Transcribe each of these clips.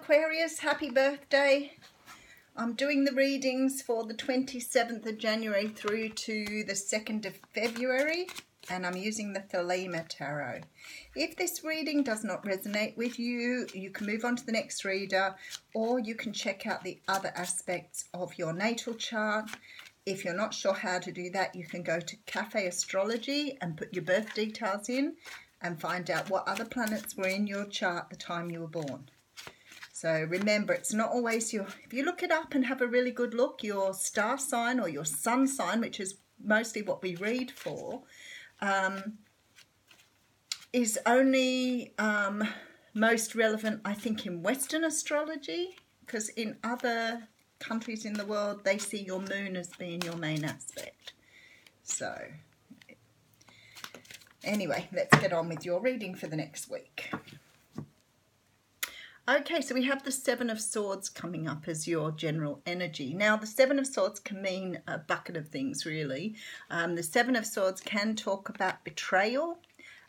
Aquarius, happy birthday. I'm doing the readings for the 27th of January through to the 2nd of February, and I'm using the Thelema Tarot. If this reading does not resonate with you, you can move on to the next reader, or you can check out the other aspects of your natal chart. If you're not sure how to do that, you can go to Cafe Astrology and put your birth details in and find out what other planets were in your chart the time you were born. So remember, it's not always if you look it up and have a really good look, your star sign or your sun sign, which is mostly what we read for, is only most relevant, I think, in Western astrology, because in other countries in the world, they see your moon as being your main aspect. So anyway, let's get on with your reading for the next week. Okay, so we have the Seven of Swords coming up as your general energy. Now, the Seven of Swords can mean a bucket of things, really. The Seven of Swords can talk about betrayal.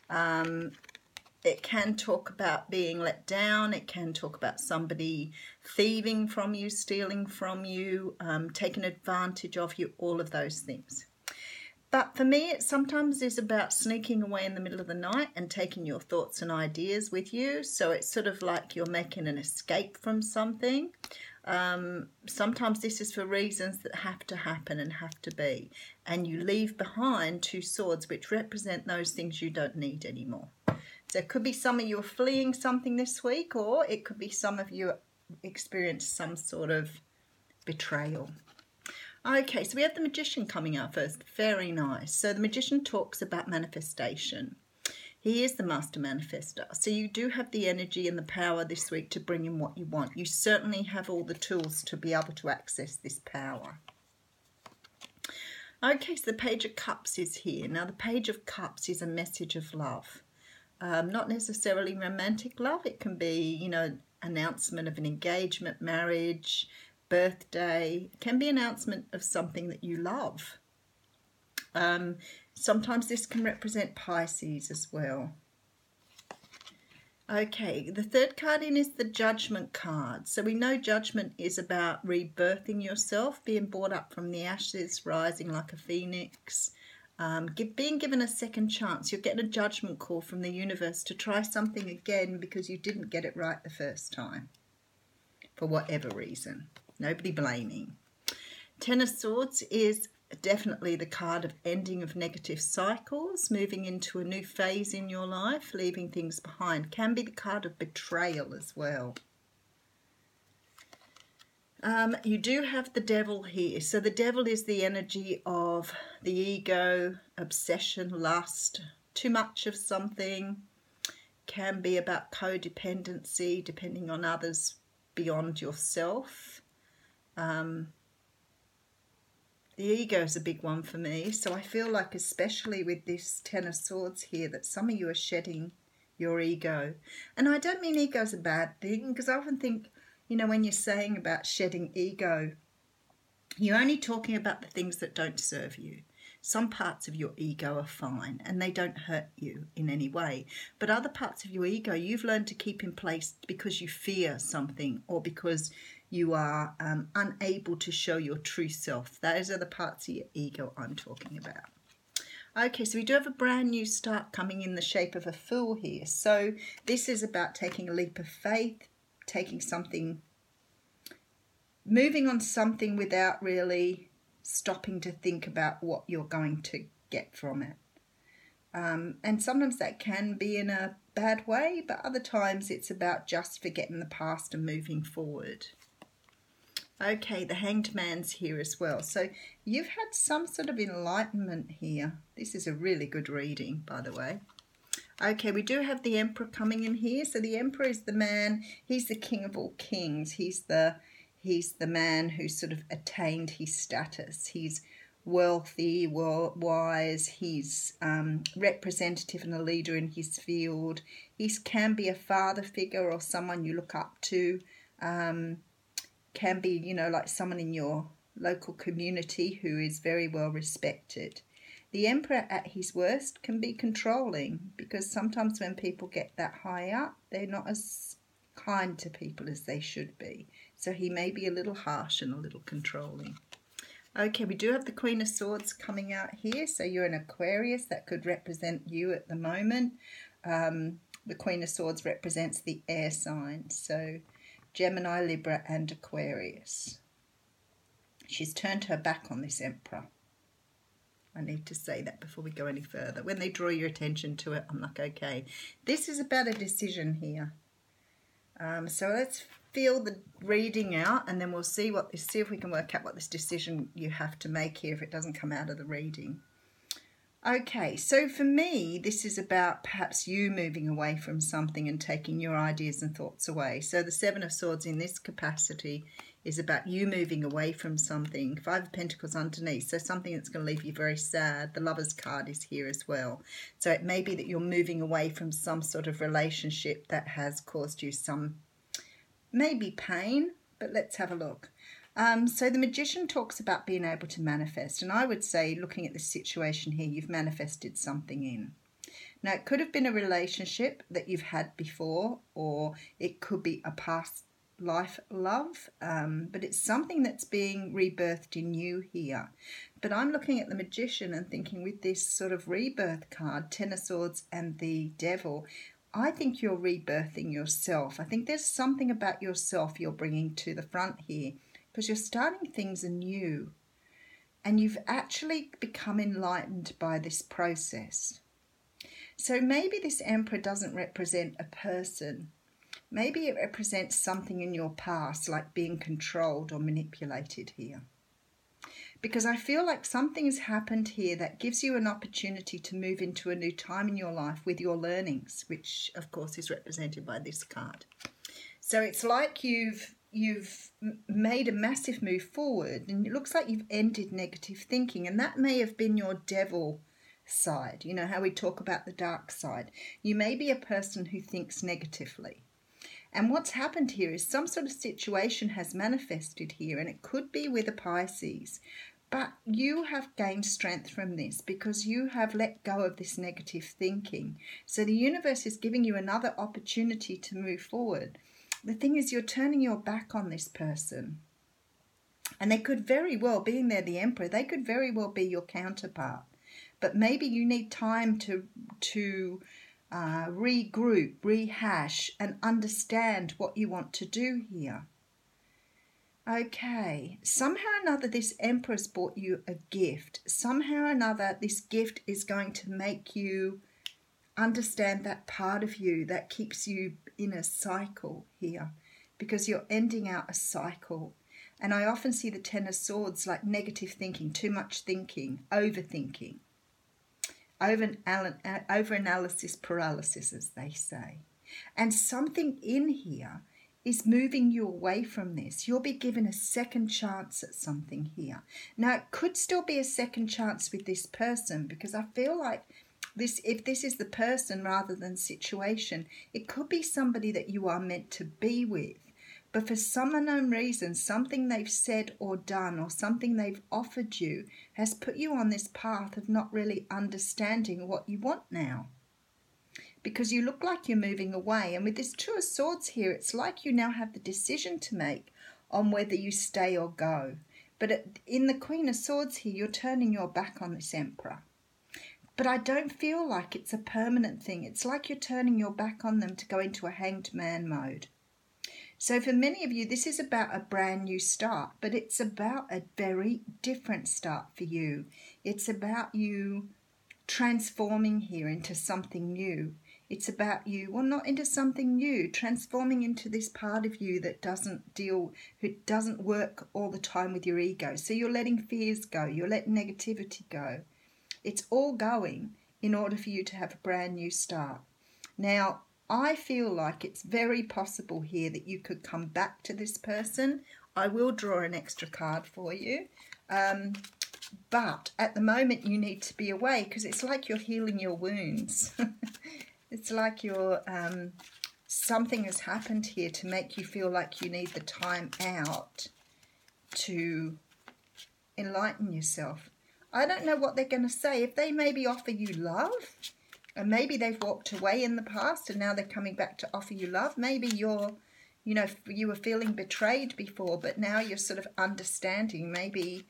It can talk about being let down. It can talk about somebody thieving from you, stealing from you, taking advantage of you, all of those things. But for me, it sometimes is about sneaking away in the middle of the night and taking your thoughts and ideas with you. So it's sort of like you're making an escape from something. Sometimes this is for reasons that have to happen and have to be. And you leave behind two swords, which represent those things you don't need anymore. So it could be some of you are fleeing something this week, or it could be some of you experienced some sort of betrayal. Okay, so we have the Magician coming up first. Very nice. So the Magician talks about manifestation. He is the master manifester. So you do have the energy and the power this week to bring in what you want. You certainly have all the tools to be able to access this power. Okay, so the Page of Cups is here. Now the Page of Cups is a message of love. Not necessarily romantic love. It can be, announcement of an engagement, marriage, birthday. It can be announcement of something that you love. Sometimes this can represent Pisces as well. Okay, the third card in is the Judgment card. So we know Judgment is about rebirthing yourself, being brought up from the ashes, rising like a phoenix, being given a second chance. You're getting a judgment call from the universe to try something again because you didn't get it right the first time, for whatever reason. Nobody blaming. Ten of Swords is definitely the card of ending of negative cycles, moving into a new phase in your life, leaving things behind. Can be the card of betrayal as well. You do have the Devil here. So the Devil is the energy of the ego, obsession, lust, too much of something. Can be about codependency, depending on others beyond yourself. The ego is a big one for me. So I feel like, especially with this Ten of Swords here, that some of you are shedding your ego. And I don't mean ego is a bad thing, because I often think, when you're saying about shedding ego, you're only talking about the things that don't serve you. Some parts of your ego are fine and they don't hurt you in any way. But other parts of your ego you've learned to keep in place because you fear something, or because you are unable to show your true self. Those are the parts of your ego I'm talking about. Okay, so we do have a brand new start coming in the shape of a Fool here. So this is about taking a leap of faith, taking something, moving on something without really stopping to think about what you're going to get from it. And sometimes that can be in a bad way, but other times it's about just forgetting the past and moving forward. Okay, the Hanged Man's here as well. So you've had some sort of enlightenment here. This is a really good reading, by the way. Okay, we do have the Emperor coming in here. So the Emperor is the man, he's the king of all kings. He's the man who sort of attained his status. He's wealthy, wise, he's representative and a leader in his field. He can be a father figure or someone you look up to. Can be, like someone in your local community who is very well respected. The Emperor at his worst can be controlling, because sometimes when people get that high up, they're not as kind to people as they should be. So he may be a little harsh and a little controlling. Okay, we do have the Queen of Swords coming out here. So you're an Aquarius. That could represent you at the moment. The Queen of Swords represents the air signs. So Gemini, Libra and Aquarius. She's turned her back on this Emperor. I need to say that before we go any further. When they draw your attention to it, I'm like, okay, this is about a decision here. So let's feel the reading out, and then we'll see if we can work out what this decision you have to make here if it doesn't come out of the reading. Okay, so for me, this is about perhaps you moving away from something and taking your ideas and thoughts away. So the Seven of Swords in this capacity is about you moving away from something. Five of Pentacles underneath, so something that's going to leave you very sad. The Lover's card is here as well. So it may be that you're moving away from some sort of relationship that has caused you some maybe pain, but let's have a look. So the Magician talks about being able to manifest, and I would say, looking at this situation here, you've manifested something in. Now, it could have been a relationship that you've had before, or it could be a past life love, but it's something that's being rebirthed in you here. But I'm looking at the Magician and thinking, with this sort of rebirth card, Ten of Swords and the Devil, I think you're rebirthing yourself. I think there's something about yourself you're bringing to the front here, because you're starting things anew and you've actually become enlightened by this process. So maybe this Emperor doesn't represent a person. Maybe it represents something in your past, like being controlled or manipulated here. Because I feel like something has happened here that gives you an opportunity to move into a new time in your life with your learnings, which of course is represented by this card. So it's like you've made a massive move forward, and it looks like you've ended negative thinking, and that may have been your devil side. You know how we talk about the dark side. You may be a person who thinks negatively. And what's happened here is some sort of situation has manifested here, and it could be with a Pisces. But you have gained strength from this because you have let go of this negative thinking. So the universe is giving you another opportunity to move forward. The thing is, you're turning your back on this person. And they could very well, being they're the Emperor, they could very well be your counterpart. But maybe you need time to regroup, rehash, and understand what you want to do here. Okay, somehow or another this Emperor's brought you a gift. Somehow or another this gift is going to make you understand that part of you that keeps you in a cycle here, because you're ending out a cycle. And I often see the Ten of Swords like negative thinking, too much thinking, overthinking, over-analysis paralysis, as they say. And something in here is moving you away from this. You'll be given a second chance at something here. Now, it could still be a second chance with this person, because I feel like if this is the person rather than situation, it could be somebody that you are meant to be with. But for some unknown reason, something they've said or done, or something they've offered you, has put you on this path of not really understanding what you want now. Because you look like you're moving away. And with this Two of Swords here, it's like you now have the decision to make on whether you stay or go. But in the Queen of Swords here, you're turning your back on this Emperor. But I don't feel like it's a permanent thing. It's like you're turning your back on them to go into a hanged man mode. So for many of you, this is about a brand new start, but it's about a very different start for you. It's about you transforming here into something new. It's about you, well, not into something new, transforming into this part of you that doesn't work all the time with your ego. So you're letting fears go, you're letting negativity go. It's all going in order for you to have a brand new start. Now, I feel like it's very possible here that you could come back to this person. I will draw an extra card for you. But at the moment you need to be away, because it's like you're healing your wounds. It's like something has happened here to make you feel like you need the time out to enlighten yourself. I don't know what they're going to say. If they maybe offer you love, and maybe they've walked away in the past and now they're coming back to offer you love. Maybe you're you know, you were feeling betrayed before, but now you're sort of understanding. Maybe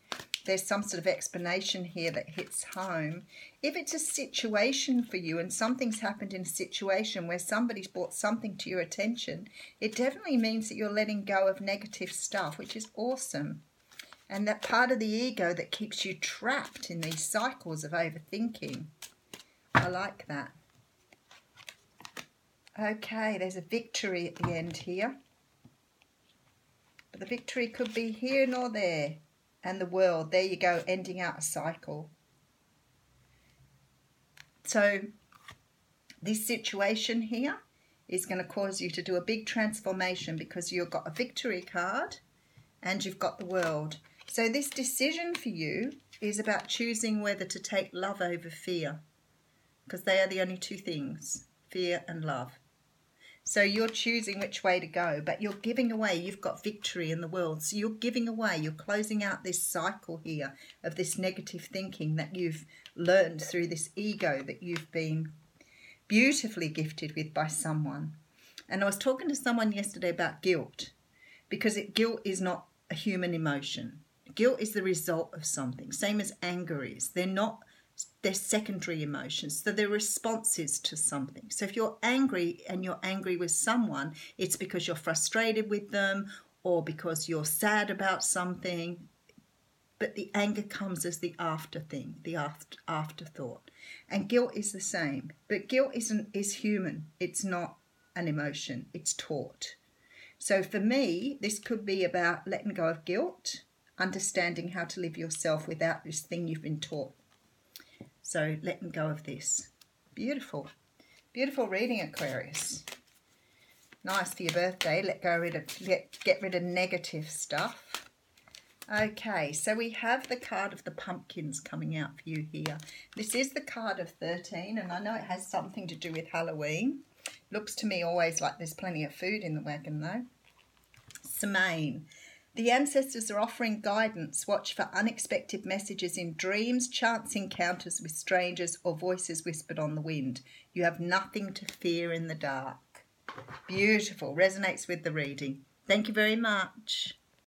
there's some sort of explanation here that hits home. If it's a situation for you and something's happened in a situation where somebody's brought something to your attention, it definitely means that you're letting go of negative stuff, which is awesome. And that part of the ego that keeps you trapped in these cycles of overthinking. I like that. Okay, there's a victory at the end here. But the victory could be here nor there. And the world, there you go, ending out a cycle. So this situation here is going to cause you to do a big transformation because you've got a victory card and you've got the world. So this decision for you is about choosing whether to take love over fear, because they are the only two things, fear and love. So you're choosing which way to go, but you're giving away. You've got victory in the world. So you're giving away. You're closing out this cycle here of this negative thinking that you've learned through this ego that you've been beautifully gifted with by someone. And I was talking to someone yesterday about guilt, because guilt is not a human emotion. Guilt is the result of something, same as anger is. They're secondary emotions, so they're responses to something. So if you're angry and you're angry with someone, it's because you're frustrated with them or because you're sad about something. But the anger comes as the after thing, the afterthought. And guilt is the same. But guilt is human. It's not an emotion. It's taught. So for me, this could be about letting go of guilt, understanding how to live yourself without this thing you've been taught. So letting go of this. Beautiful. Beautiful reading, Aquarius. Nice for your birthday. Get rid of negative stuff. Okay, so we have the card of the pumpkins coming out for you here. This is the card of 13, and I know it has something to do with Halloween. Looks to me always like there's plenty of food in the wagon, though. Semaine. The ancestors are offering guidance. Watch for unexpected messages in dreams, chance encounters with strangers, or voices whispered on the wind. You have nothing to fear in the dark. Beautiful. Resonates with the reading. Thank you very much.